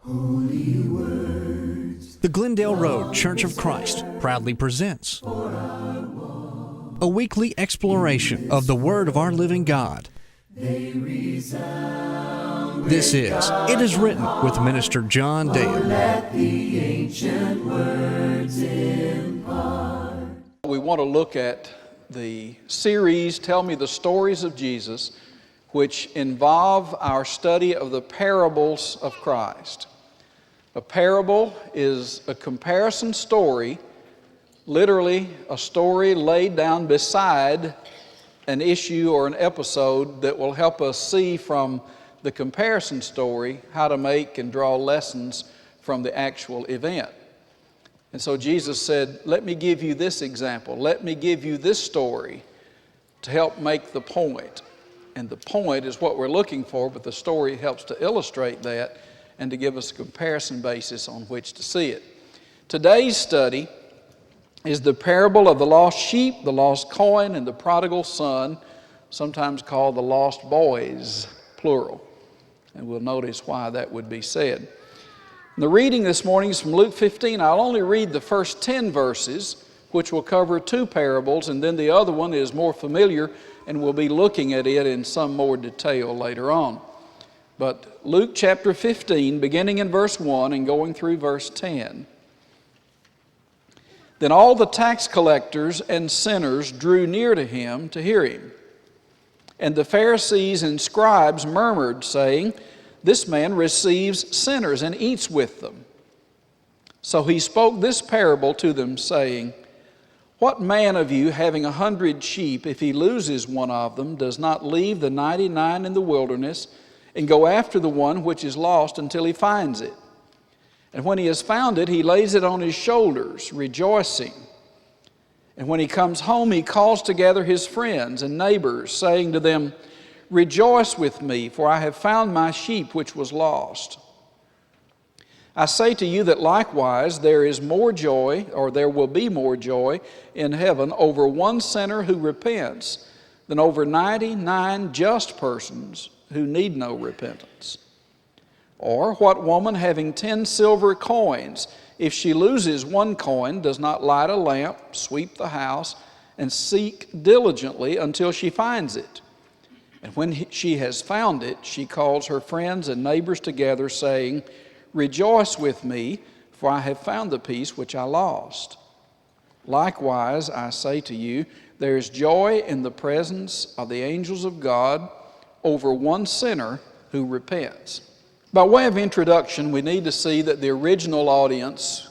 The Glendale Road Church of Christ proudly presents a weekly exploration of the Word of our living God. This is It Is Written with Minister John Dale. We want to look at the series, Tell Me the Stories of Jesus, which involve our study of the parables of Christ. A parable is a comparison story, literally a story laid down beside an issue or an episode that will help us see from the comparison story how to make and draw lessons from the actual event. And so Jesus said, let me give you this example. Let me give you this story to help make the point. And the point is what we're looking for, but the story helps to illustrate that and to give us a comparison basis on which to see it. Today's study is the parable of the lost sheep, the lost coin, and the prodigal son, sometimes called the lost boys, plural. And we'll notice why that would be said. And the reading this morning is from Luke 15. I'll only read the first 10 verses, which will cover two parables, and then the other one is more familiar, and we'll be looking at it in some more detail later on. But Luke chapter 15, beginning in verse 1 and going through verse 10. Then all the tax collectors and sinners drew near to him to hear him. And the Pharisees and scribes murmured, saying, This man receives sinners and eats with them. So he spoke this parable to them, saying, What man of you, having 100 sheep, if he loses one of them, does not leave the 99 in the wilderness and go after the one which is lost until he finds it? And when he has found it, he lays it on his shoulders, rejoicing. And when he comes home, he calls together his friends and neighbors, saying to them, Rejoice with me, for I have found my sheep which was lost. I say to you that likewise there is more joy, or there will be more joy in heaven over one sinner who repents than over 99 just persons who need no repentance. Or what woman having 10 silver coins, if she loses one coin, does not light a lamp, sweep the house, and seek diligently until she finds it? And when she has found it, she calls her friends and neighbors together, saying, Rejoice with me, for I have found the piece which I lost. Likewise, I say to you, there is joy in the presence of the angels of God over one sinner who repents. By way of introduction, we need to see that the original audience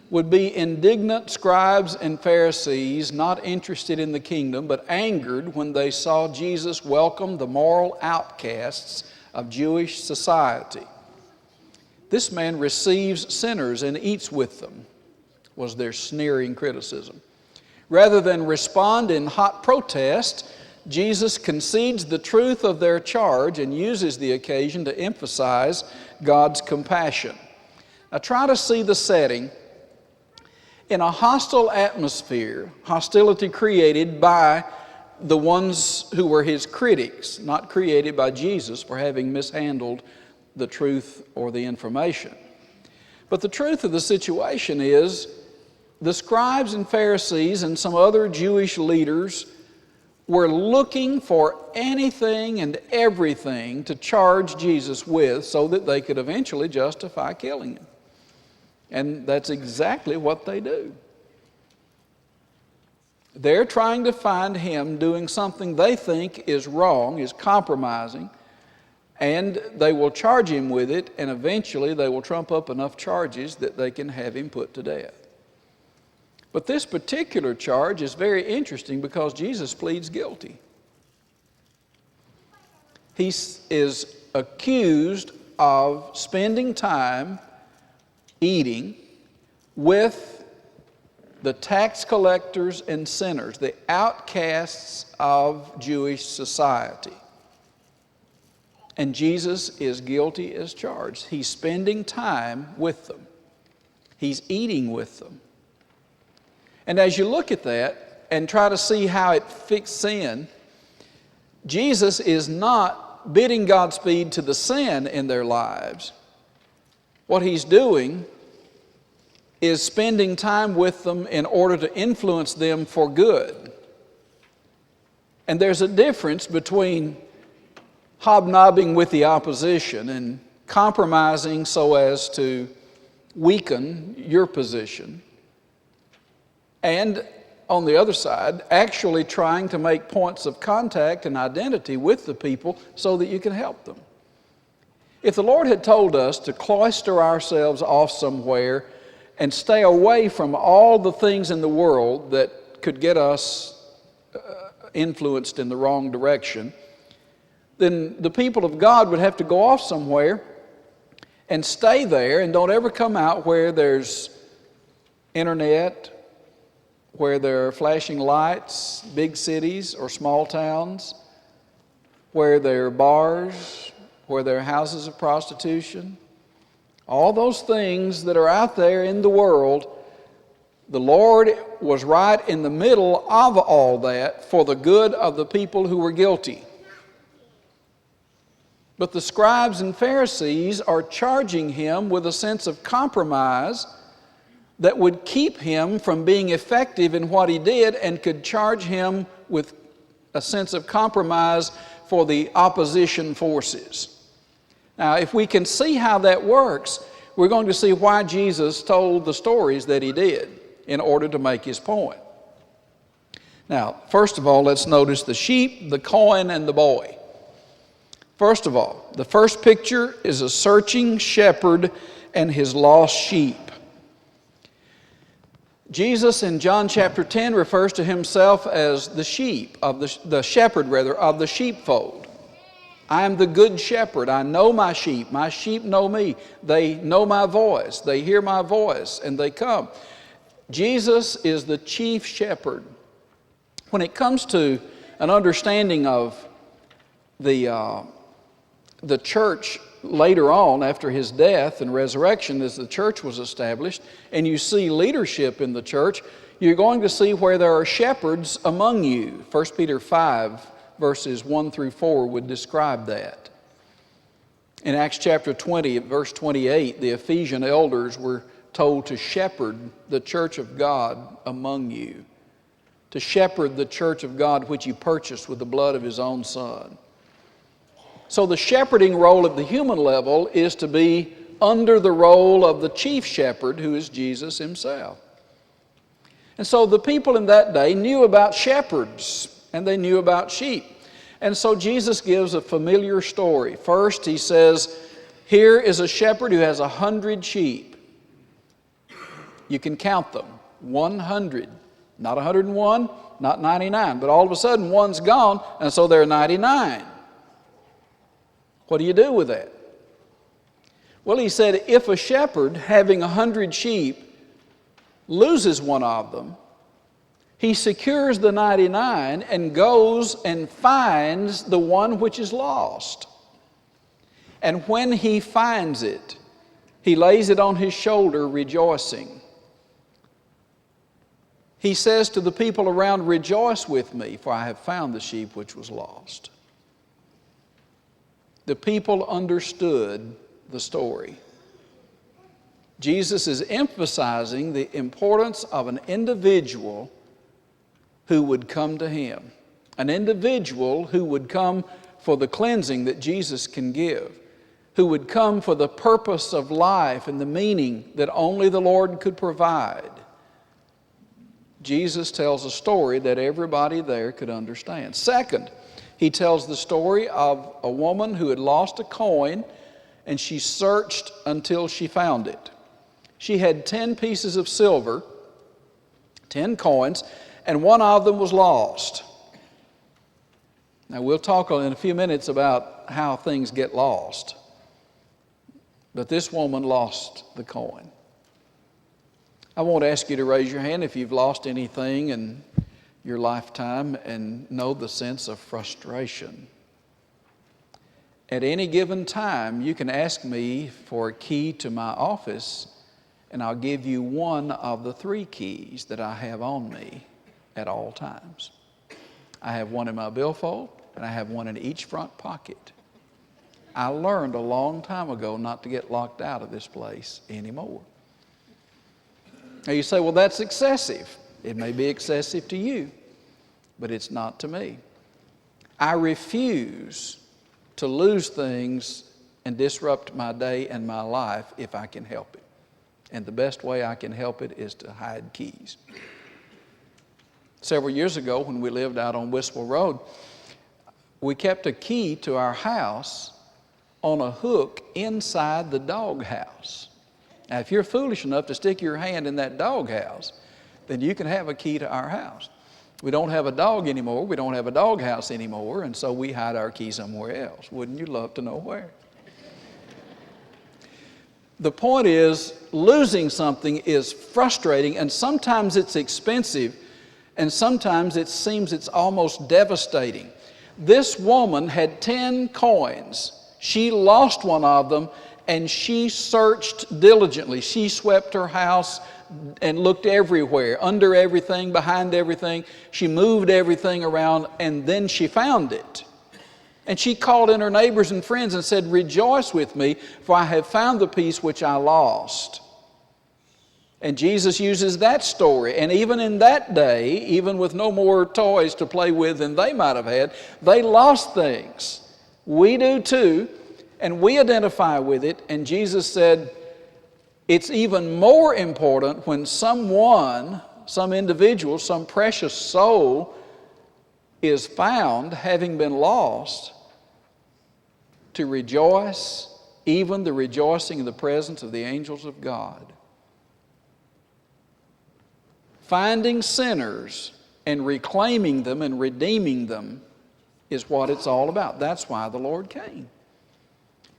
would be indignant scribes and Pharisees, not interested in the kingdom, but angered when they saw Jesus welcome the moral outcasts of Jewish society. This man receives sinners and eats with them, was their sneering criticism. Rather than respond in hot protest, Jesus concedes the truth of their charge and uses the occasion to emphasize God's compassion. Now try to see the setting. In a hostile atmosphere, hostility created by the ones who were his critics, not created by Jesus for having mishandled the truth or the information. But the truth of the situation is the scribes and Pharisees and some other Jewish leaders were looking for anything and everything to charge Jesus with so that they could eventually justify killing him. And that's exactly what they do. They're trying to find him doing something they think is wrong, is compromising, and they will charge him with it, and eventually they will trump up enough charges that they can have him put to death. But this particular charge is very interesting because Jesus pleads guilty. He is accused of spending time eating with the tax collectors and sinners, the outcasts of Jewish society. And Jesus is guilty as charged. He's spending time with them. He's eating with them. And as you look at that and try to see how it fits in, Jesus is not bidding Godspeed to the sin in their lives. What he's doing is spending time with them in order to influence them for good. And there's a difference between hobnobbing with the opposition and compromising so as to weaken your position, and on the other side, actually trying to make points of contact and identity with the people so that you can help them. If the Lord had told us to cloister ourselves off somewhere and stay away from all the things in the world that could get us influenced in the wrong direction, then the people of God would have to go off somewhere and stay there and don't ever come out where there's internet, where there are flashing lights, big cities or small towns, where there are bars, where there are houses of prostitution. All those things that are out there in the world, the Lord was right in the middle of all that for the good of the people who were guilty. But the scribes and Pharisees are charging him with a sense of compromise that would keep him from being effective in what he did, and could charge him with a sense of compromise for the opposition forces. Now, if we can see how that works, we're going to see why Jesus told the stories that he did in order to make his point. Now, first of all, let's notice the sheep, the coin, and the boy. First of all, the first picture is a searching shepherd and his lost sheep. Jesus in John chapter 10 refers to himself as the sheep, the shepherd of the sheepfold. I am the good shepherd. I know my sheep know me. They know my voice. They hear my voice and they come. Jesus is the chief shepherd. When it comes to an understanding of the church later on, after his death and resurrection, as the church was established, and you see leadership in the church, you're going to see where there are shepherds among you. 1 Peter 5, verses 1 through 4 would describe that. In Acts chapter 20, at verse 28, the Ephesian elders were told to shepherd the church of God among you, to shepherd the church of God which he purchased with the blood of his own Son. So the shepherding role at the human level is to be under the role of the chief shepherd, who is Jesus himself. And so the people in that day knew about shepherds and they knew about sheep. And so Jesus gives a familiar story. First, he says, here is a shepherd who has 100 sheep. You can count them, 100. Not 101, not 99, but all of a sudden one's gone, and so there are 99. What do you do with that? Well, he said, if a shepherd having 100 sheep loses one of them, he secures the 99 and goes and finds the one which is lost. And when he finds it, he lays it on his shoulder rejoicing. He says to the people around, rejoice with me, for I have found the sheep which was lost. The people understood the story. Jesus is emphasizing the importance of an individual who would come to him. An individual who would come for the cleansing that Jesus can give. Who would come for the purpose of life and the meaning that only the Lord could provide. Jesus tells a story that everybody there could understand. Second, he tells the story of a woman who had lost a coin, and she searched until she found it. She had 10 pieces of silver, 10 coins, and one of them was lost. Now we'll talk in a few minutes about how things get lost. But this woman lost the coin. I won't ask you to raise your hand if you've lost anything in your lifetime and know the sense of frustration. At any given time, you can ask me for a key to my office, and I'll give you one of the 3 keys that I have on me at all times. I have one in my billfold, and I have one in each front pocket. I learned a long time ago not to get locked out of this place anymore. Now you say, well, that's excessive. It may be excessive to you, but it's not to me. I refuse to lose things and disrupt my day and my life if I can help it. And the best way I can help it is to hide keys. Several years ago, when we lived out on Wistful Road, we kept a key to our house on a hook inside the dog house. Now, if you're foolish enough to stick your hand in that dog house, then you can have a key to our house. We don't have a dog anymore. We don't have a dog house anymore, and so we hide our key somewhere else. Wouldn't you love to know where? The point is, losing something is frustrating, and sometimes it's expensive, and sometimes it seems it's almost devastating. This woman had 10 coins. She lost one of them, and she searched diligently. She swept her house and looked everywhere, under everything, behind everything. She moved everything around, and then she found it. And she called in her neighbors and friends and said, "Rejoice with me, for I have found the piece which I lost." And Jesus uses that story. And even in that day, even with no more toys to play with than they might have had, they lost things. We do too, and we identify with it. And Jesus said, it's even more important when someone, some individual, some precious soul is found having been lost, to rejoice, even the rejoicing in the presence of the angels of God. Finding sinners and reclaiming them and redeeming them is what it's all about. That's why the Lord came.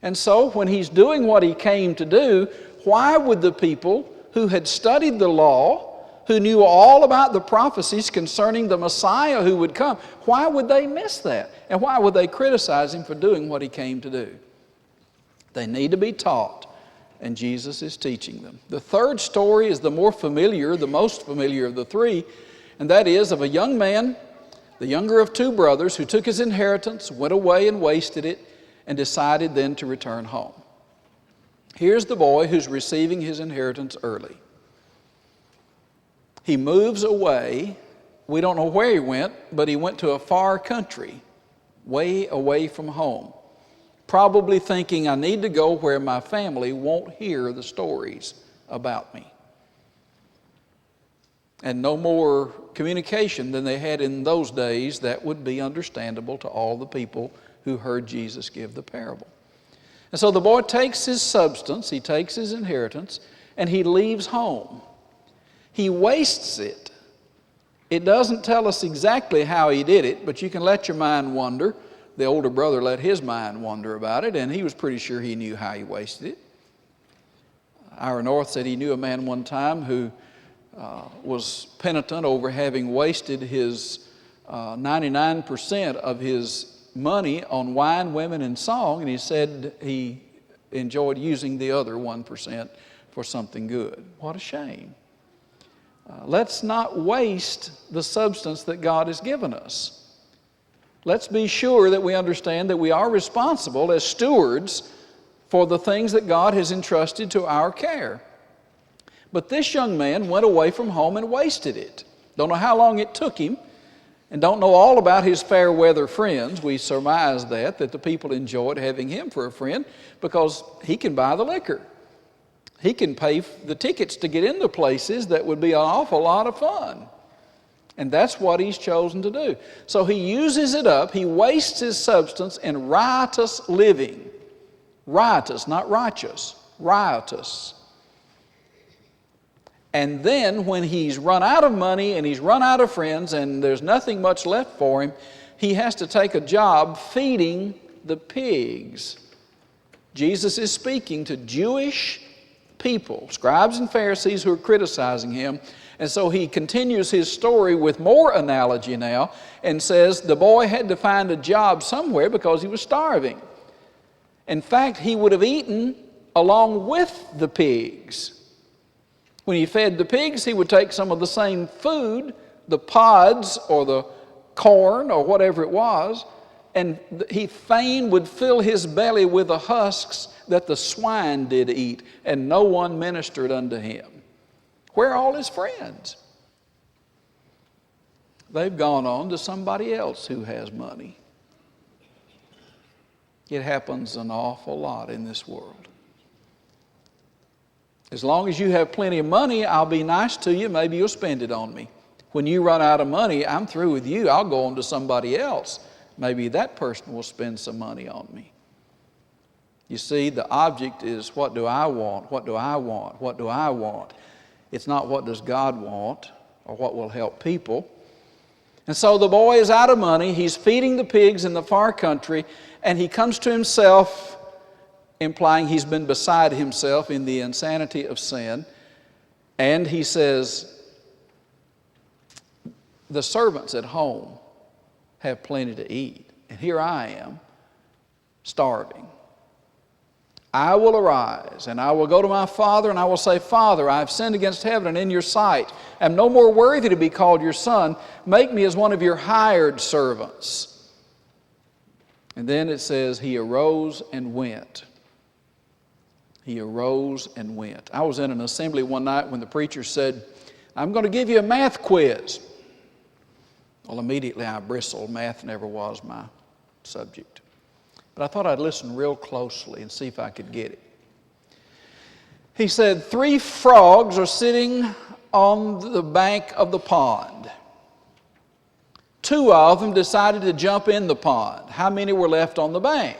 And so when He's doing what He came to do, why would the people who had studied the law, who knew all about the prophecies concerning the Messiah who would come, why would they miss that? And why would they criticize Him for doing what He came to do? They need to be taught, and Jesus is teaching them. The third story is the more familiar, the most familiar of the three, and that is of a young man, the younger of two brothers, who took his inheritance, went away and wasted it, and decided then to return home. Here's the boy who's receiving his inheritance early. He moves away. We don't know where he went, but he went to a far country, way away from home, probably thinking, I need to go where my family won't hear the stories about me. And no more communication than they had in those days. That would be understandable to all the people who heard Jesus give the parable. And so the boy takes his substance, he takes his inheritance, and he leaves home. He wastes it. It doesn't tell us exactly how he did it, but you can let your mind wander. The older brother let his mind wander about it, and he was pretty sure he knew how he wasted it. Ira North said he knew a man one time who was penitent over having wasted his 99% of his money on wine, women, and song, and he said he enjoyed using the other 1% for something good. What a shame. Let's not waste the substance that God has given us. Let's be sure that we understand that we are responsible as stewards for the things that God has entrusted to our care. But this young man went away from home and wasted it. Don't know how long it took him, and don't know all about his fair weather friends. We surmise that the people enjoyed having him for a friend because he can buy the liquor. He can pay the tickets to get into places that would be an awful lot of fun. And that's what he's chosen to do. So he uses it up. He wastes his substance in riotous living. Riotous, not righteous. Riotous. And then when he's run out of money and he's run out of friends and there's nothing much left for him, he has to take a job feeding the pigs. Jesus is speaking to Jewish people, scribes and Pharisees, who are criticizing him. And so he continues his story with more analogy now and says the boy had to find a job somewhere because he was starving. In fact, he would have eaten along with the pigs. When he fed the pigs, he would take some of the same food, the pods or the corn or whatever it was, and he fain would fill his belly with the husks that the swine did eat, and no one ministered unto him. Where are all his friends? They've gone on to somebody else who has money. It happens an awful lot in this world. As long as you have plenty of money, I'll be nice to you. Maybe you'll spend it on me. When you run out of money, I'm through with you. I'll go on to somebody else. Maybe that person will spend some money on me. You see, the object is, what do I want? What do I want? What do I want? It's not what does God want or what will help people. And so the boy is out of money. He's feeding the pigs in the far country, and he comes to himself, implying he's been beside himself in the insanity of sin. And he says, the servants at home have plenty to eat, and here I am, starving. I will arise, and I will go to my father, and I will say, Father, I have sinned against heaven and in your sight. I am no more worthy to be called your son. Make me as one of your hired servants. And then it says, he arose and went. He arose and went. I was in an assembly one night when the preacher said, I'm going to give you a math quiz. Well, immediately I bristled. Math never was my subject. But I thought I'd listen real closely and see if I could get it. He said, 3 frogs are sitting on the bank of the pond. 2 of them decided to jump in the pond. How many were left on the bank?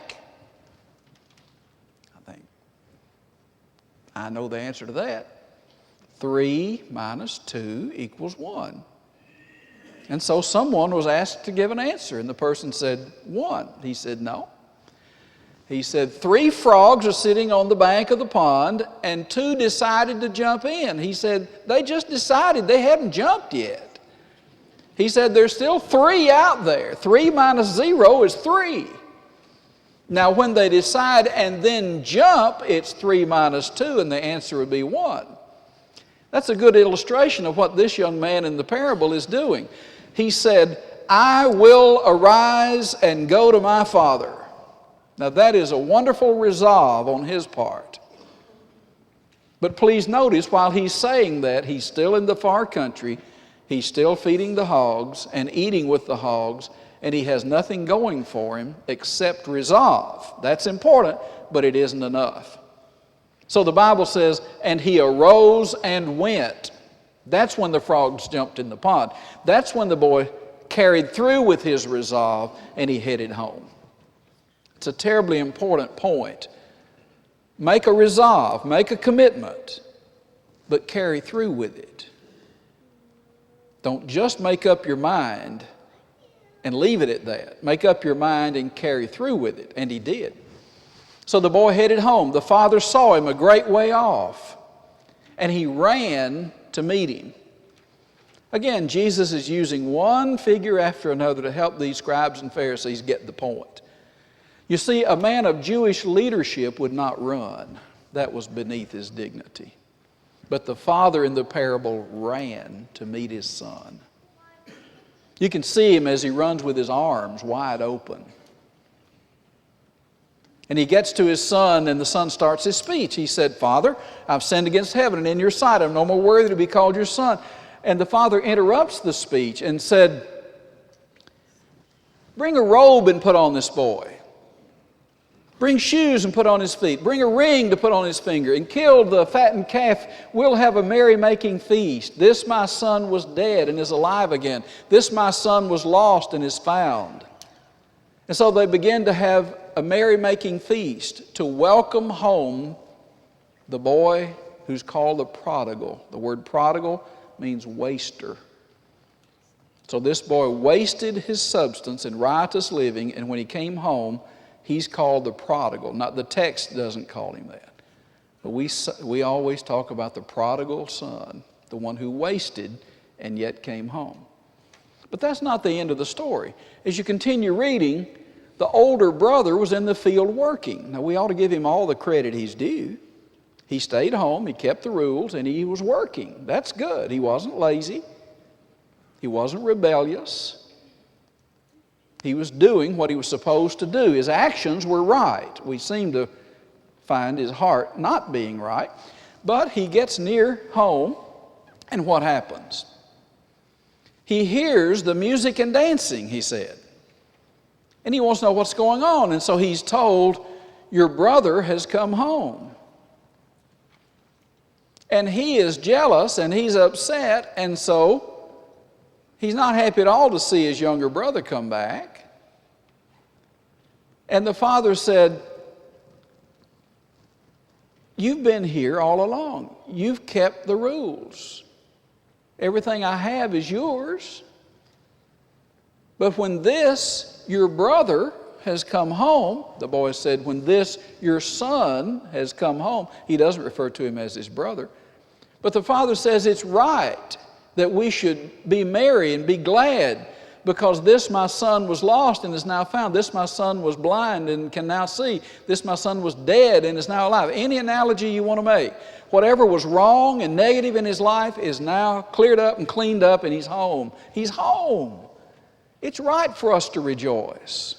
I know the answer to that. 3 minus 2 equals 1. And so someone was asked to give an answer, and the person said 1. He said no. He said 3 frogs are sitting on the bank of the pond, and 2 decided to jump in. He said they just decided, they hadn't jumped yet. He said there's still 3 out there. 3 minus 0 is 3. Now, when they decide and then jump, it's 3 minus 2, and the answer would be 1. That's a good illustration of what this young man in the parable is doing. He said, I will arise and go to my father. Now, that is a wonderful resolve on his part. But please notice, while he's saying that, he's still in the far country. He's still feeding the hogs and eating with the hogs, and he has nothing going for him except resolve. That's important, but it isn't enough. So the Bible says, and he arose and went. That's when the frogs jumped in the pond. That's when the boy carried through with his resolve and he headed home. It's a terribly important point. Make a resolve, make a commitment, but carry through with it. Don't just make up your mind and leave it at that. Make up your mind and carry through with it. And he did. So the boy headed home. The father saw him a great way off, and he ran to meet him. Again, Jesus is using one figure after another to help these scribes and Pharisees get the point. You see, a man of Jewish leadership would not run. That was beneath his dignity. But the father in the parable ran to meet his son. You can see him as he runs with his arms wide open. And he gets to his son, and the son starts his speech. He said, Father, I've sinned against heaven and in your sight. I'm no more worthy to be called your son. And the father interrupts the speech and said, bring a robe and put on this boy. Bring shoes and put on his feet. Bring a ring to put on his finger. And kill the fattened calf. We'll have a merry-making feast. This my son was dead and is alive again. This my son was lost and is found. And so they began to have a merry-making feast to welcome home the boy who's called the prodigal. The word prodigal means waster. So this boy wasted his substance in riotous living, and when he came home, he's called the prodigal. Now, the text doesn't call him that. But we always talk about the prodigal son, the one who wasted and yet came home. But that's not the end of the story. As you continue reading, the older brother was in the field working. Now, we ought to give him all the credit he's due. He stayed home, he kept the rules, and he was working. That's good. He wasn't lazy. He wasn't rebellious. He was doing what he was supposed to do. His actions were right. We seem to find his heart not being right. But he gets near home, and what happens? He hears the music and dancing, he said. And he wants to know what's going on. And so he's told, your brother has come home. And he is jealous and he's upset, and so he's not happy at all to see his younger brother come back. And the father said, you've been here all along. You've kept the rules. Everything I have is yours. But when this, your brother, has come home, the boy said, when this, your son, has come home, he doesn't refer to him as his brother. But the father says it's right that we should be merry and be glad because this my son was lost and is now found. This my son was blind and can now see. This my son was dead and is now alive. Any analogy you want to make. Whatever was wrong and negative in his life is now cleared up and cleaned up, and he's home. He's home. It's right for us to rejoice.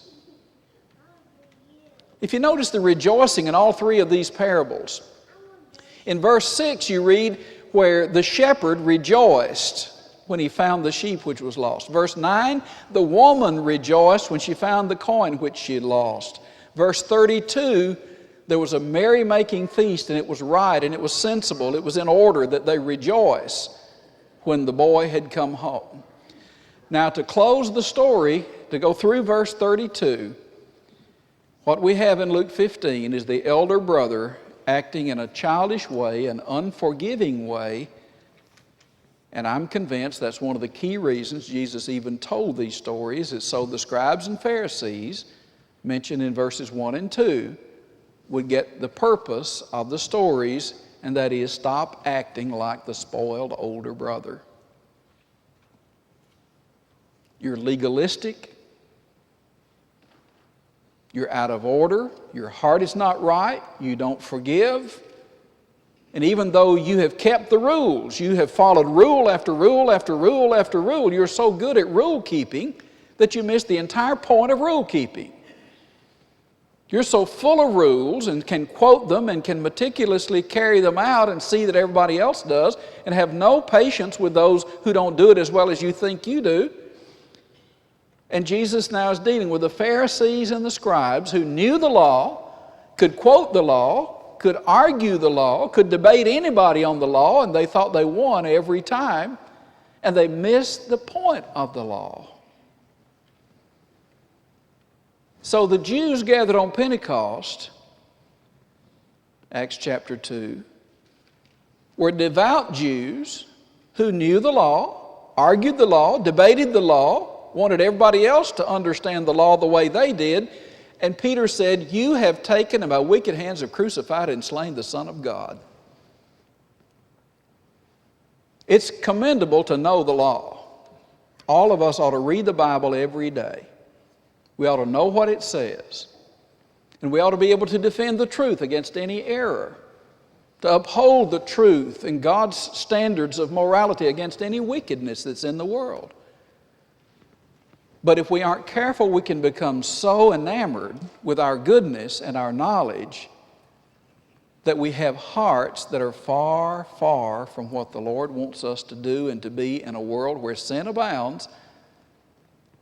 If you notice the rejoicing in all three of these parables, in verse 6 you read where the shepherd rejoiced when he found the sheep which was lost. Verse 9, the woman rejoiced when she found the coin which she had lost. Verse 32, there was a merry-making feast, and it was right, and it was sensible, it was in order that they rejoice when the boy had come home. Now to close the story, to go through verse 32, what we have in Luke 15 is the elder brother acting in a childish way, an unforgiving way, and I'm convinced that's one of the key reasons Jesus even told these stories, is so the scribes and Pharisees, mentioned in verses 1 and 2, would get the purpose of the stories, and that is stop acting like the spoiled older brother. You're legalistic. You're out of order. Your heart is not right. You don't forgive. And even though you have kept the rules, you have followed rule after rule after rule after rule, you're so good at rule keeping that you miss the entire point of rule keeping. You're so full of rules and can quote them and can meticulously carry them out and see that everybody else does and have no patience with those who don't do it as well as you think you do. And Jesus now is dealing with the Pharisees and the scribes who knew the law, could quote the law, could argue the law, could debate anybody on the law, and they thought they won every time, and they missed the point of the law. So the Jews gathered on Pentecost, Acts chapter 2, were devout Jews who knew the law, argued the law, debated the law, wanted everybody else to understand the law the way they did. And Peter said, you have taken and by wicked hands have crucified and slain the Son of God. It's commendable to know the law. All of us ought to read the Bible every day. We ought to know what it says. And we ought to be able to defend the truth against any error, to uphold the truth and God's standards of morality against any wickedness that's in the world. But if we aren't careful, we can become so enamored with our goodness and our knowledge that we have hearts that are far, far from what the Lord wants us to do and to be in a world where sin abounds.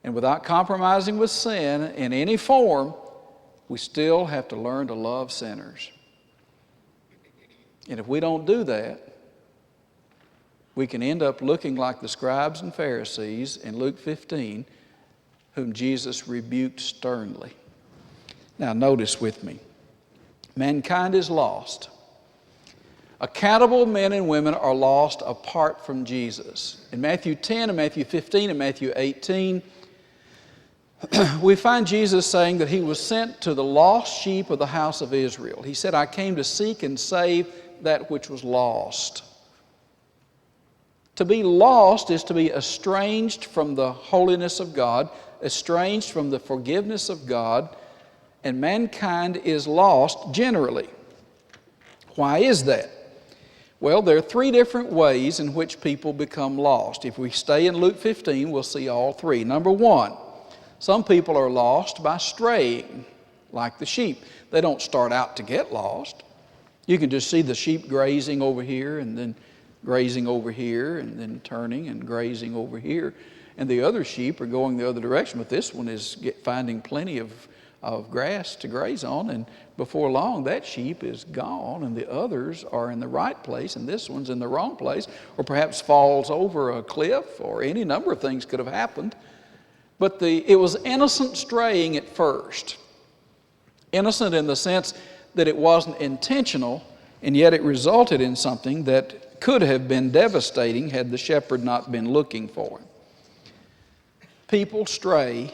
And without compromising with sin in any form, we still have to learn to love sinners. And if we don't do that, we can end up looking like the scribes and Pharisees in Luke 15, whom Jesus rebuked sternly. Now notice with me, mankind is lost. Accountable men and women are lost apart from Jesus. In Matthew 10 and Matthew 15 and Matthew 18, we find Jesus saying that he was sent to the lost sheep of the house of Israel. He said, I came to seek and save that which was lost. To be lost is to be estranged from the holiness of God, estranged from the forgiveness of God, and mankind is lost generally. Why is that? Well, there are three different ways in which people become lost. If we stay in Luke 15, we'll see all three. Number one, Some people are lost by straying, like the sheep. They don't start out to get lost. You can just see the sheep grazing over here and then grazing over here and then turning and grazing over here. And the other sheep are going the other direction, but this one is finding plenty of grass to graze on, and before long that sheep is gone and the others are in the right place and this one's in the wrong place, or perhaps falls over a cliff, or any number of things could have happened. But it was innocent straying at first. Innocent in the sense that it wasn't intentional, and yet it resulted in something that could have been devastating had the shepherd not been looking for him. People stray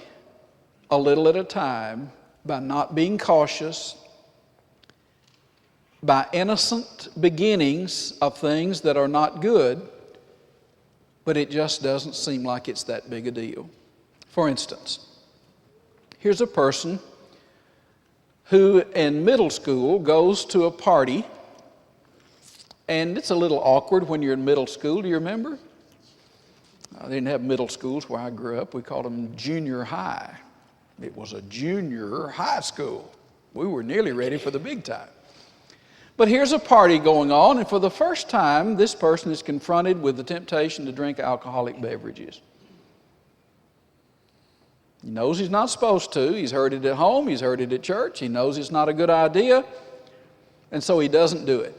a little at a time by not being cautious, by innocent beginnings of things that are not good, but it just doesn't seem like it's that big a deal. For instance, here's a person who in middle school goes to a party, and it's a little awkward when you're in middle school. Do you remember? I didn't have middle schools where I grew up. We called them junior high. It was a junior high school. We were nearly ready for the big time. But here's a party going on, and for the first time, this person is confronted with the temptation to drink alcoholic beverages. He knows he's not supposed to. He's heard it at home. He's heard it at church. He knows it's not a good idea, and so he doesn't do it.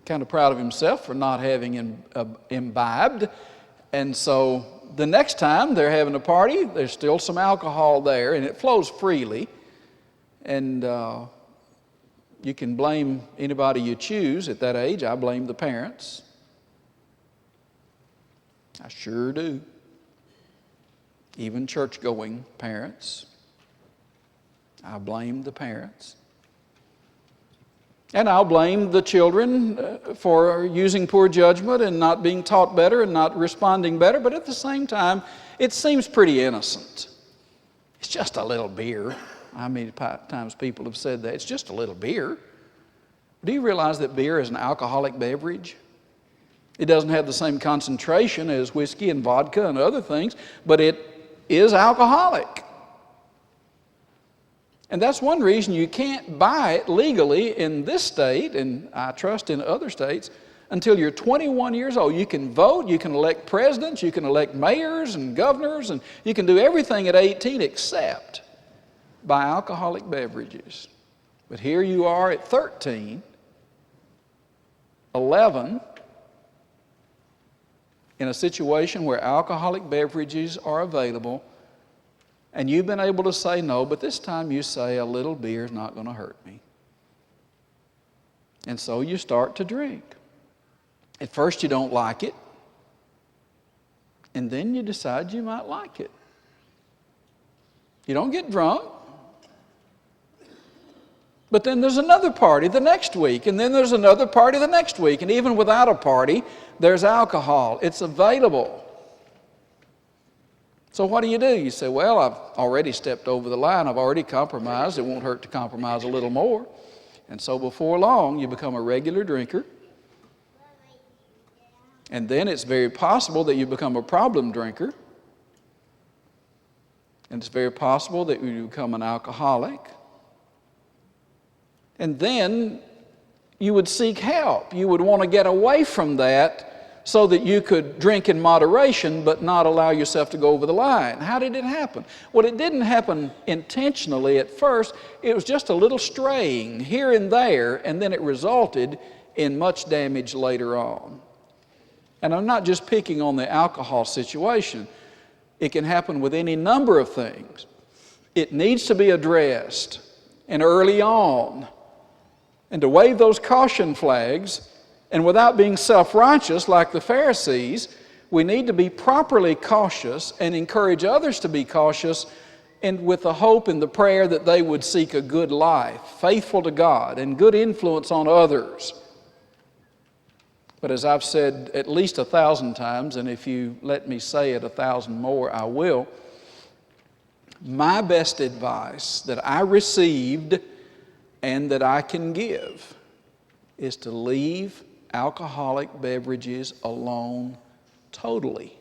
Kind of proud of himself for not having imbibed. And so the next time they're having a party, there's still some alcohol there, and it flows freely. And you can blame anybody you choose at that age. I blame the parents. I sure do. Even church-going parents. I blame the parents. And I'll blame the children for using poor judgment and not being taught better and not responding better, but at the same time, it seems pretty innocent. It's just a little beer. How many times people have said that? It's just a little beer. Do you realize that beer is an alcoholic beverage? It doesn't have the same concentration as whiskey and vodka and other things, but it is alcoholic. And that's one reason you can't buy it legally in this state, and I trust in other states, until you're 21 years old. You can vote, you can elect presidents, you can elect mayors and governors, and you can do everything at 18 except buy alcoholic beverages. But here you are at 13, 11, in a situation where alcoholic beverages are available, and you've been able to say no, but this time you say a little beer is not going to hurt me. And so you start to drink. At first you don't like it, and then you decide you might like it. You don't get drunk, but then there's another party the next week, and then there's another party the next week, and even without a party, there's alcohol. It's available. So what do? You say, well, I've already stepped over the line. I've already compromised. It won't hurt to compromise a little more. And so before long, you become a regular drinker. And then it's very possible that you become a problem drinker. And it's very possible that you become an alcoholic. And then you would seek help. You would want to get away from that so that you could drink in moderation but not allow yourself to go over the line. How did it happen? Well, it didn't happen intentionally at first. It was just a little straying here and there, and then it resulted in much damage later on. And I'm not just picking on the alcohol situation. It can happen with any number of things. It needs to be addressed, and early on. And to wave those caution flags, and without being self-righteous like the Pharisees, we need to be properly cautious and encourage others to be cautious, and with the hope and the prayer that they would seek a good life, faithful to God, and good influence on others. But as I've said at least 1,000 times, and if you let me say it 1,000 more, I will, my best advice that I received and that I can give is to leave alcoholic beverages alone totally.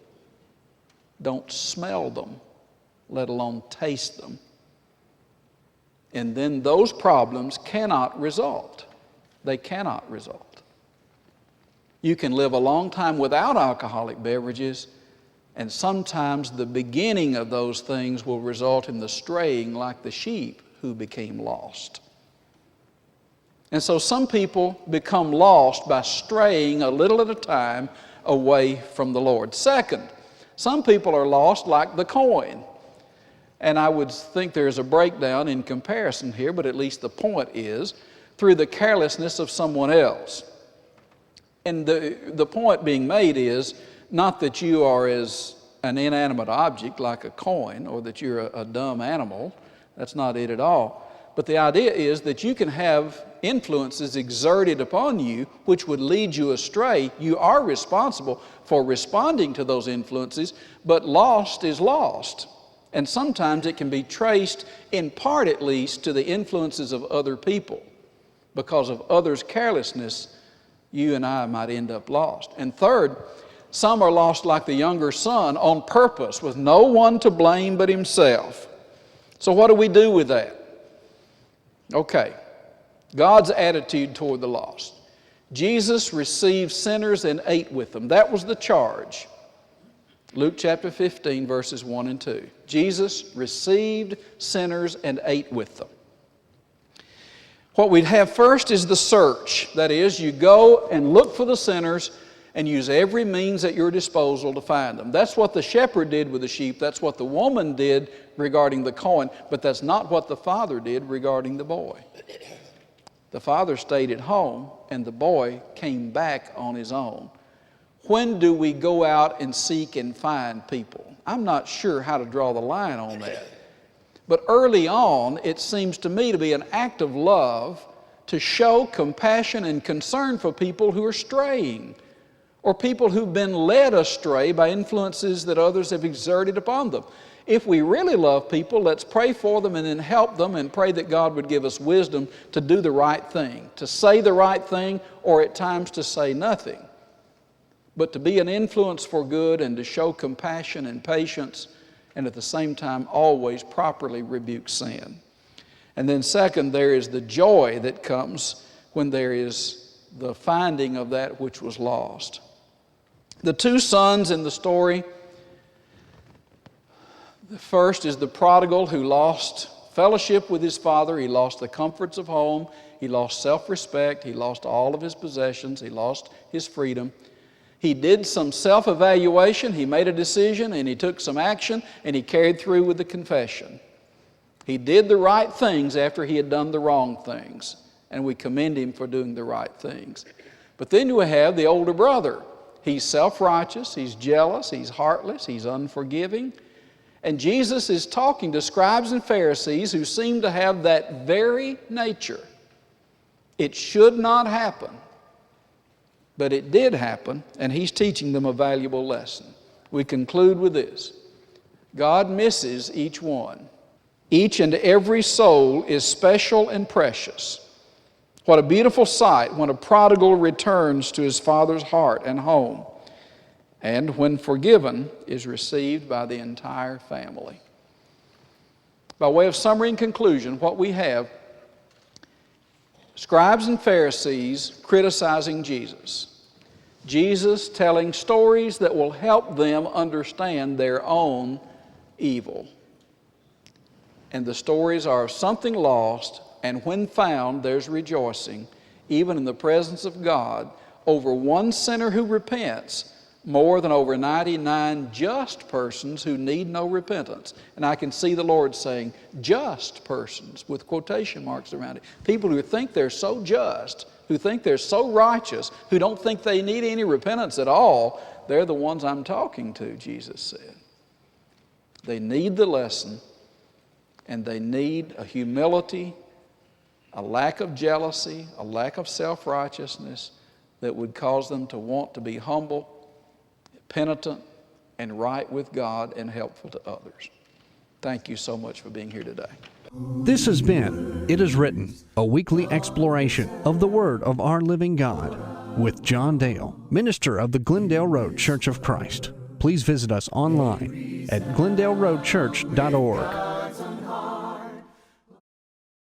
don't smell them, let alone taste them. And then those problems cannot result. They cannot result. You can live a long time without alcoholic beverages, and sometimes the beginning of those things will result in the straying like the sheep who became lost. And so some people become lost by straying a little at a time away from the Lord. Second, some people are lost like the coin. And I would think there's a breakdown in comparison here, but at least the point is through the carelessness of someone else. And the point being made is not that you are as an inanimate object like a coin or that you're a dumb animal. That's not it at all. But the idea is that you can have influences exerted upon you which would lead you astray. You are responsible for responding to those influences, but lost is lost. And sometimes it can be traced, in part at least, to the influences of other people. Because of others' carelessness, you and I might end up lost. And third, some are lost like the younger son on purpose, with no one to blame but himself. So what do we do with that? Okay, God's attitude toward the lost. Jesus received sinners and ate with them. That was the charge. Luke chapter 15, verses 1 and 2. Jesus received sinners and ate with them. What we'd have first is the search. That is, you go and look for the sinners and use every means at your disposal to find them. That's what the shepherd did with the sheep. That's what the woman did regarding the coin. But that's not what the father did regarding the boy. The father stayed at home and the boy came back on his own. When do we go out and seek and find people? I'm not sure how to draw the line on that. But early on, it seems to me to be an act of love to show compassion and concern for people who are straying, or people who've been led astray by influences that others have exerted upon them. If we really love people, let's pray for them and then help them and pray that God would give us wisdom to do the right thing, to say the right thing, or at times to say nothing. But to be an influence for good and to show compassion and patience, and at the same time always properly rebuke sin. And then second, there is the joy that comes when there is the finding of that which was lost. The two sons in the story, the first is the prodigal who lost fellowship with his father. He lost the comforts of home. He lost self-respect. He lost all of his possessions. He lost his freedom. He did some self-evaluation. He made a decision and he took some action and he carried through with the confession. He did the right things after he had done the wrong things, and we commend him for doing the right things. But then we have the older brother. He's self-righteous, he's jealous, he's heartless, he's unforgiving. And Jesus is talking to scribes and Pharisees who seem to have that very nature. It should not happen, but it did happen, and he's teaching them a valuable lesson. We conclude with this. God misses each one. Each and every soul is special and precious. What a beautiful sight when a prodigal returns to his father's heart and home, and when forgiven is received by the entire family. By way of summary and conclusion, what we have, scribes and Pharisees criticizing Jesus. Jesus telling stories that will help them understand their own evil. And the stories are of something lost, and when found, there's rejoicing, even in the presence of God, over one sinner who repents, more than over 99 just persons who need no repentance. And I can see the Lord saying, just persons, with quotation marks around it. People who think they're so just, who think they're so righteous, who don't think they need any repentance at all, they're the ones I'm talking to, Jesus said. They need the lesson, and they need a humility, a lack of jealousy, a lack of self-righteousness that would cause them to want to be humble, penitent, and right with God and helpful to others. Thank you so much for being here today. This has been It Is Written, a weekly exploration of the Word of our living God with John Dale, minister of the Glendale Road Church of Christ. please visit us online at glendaleroadchurch.org.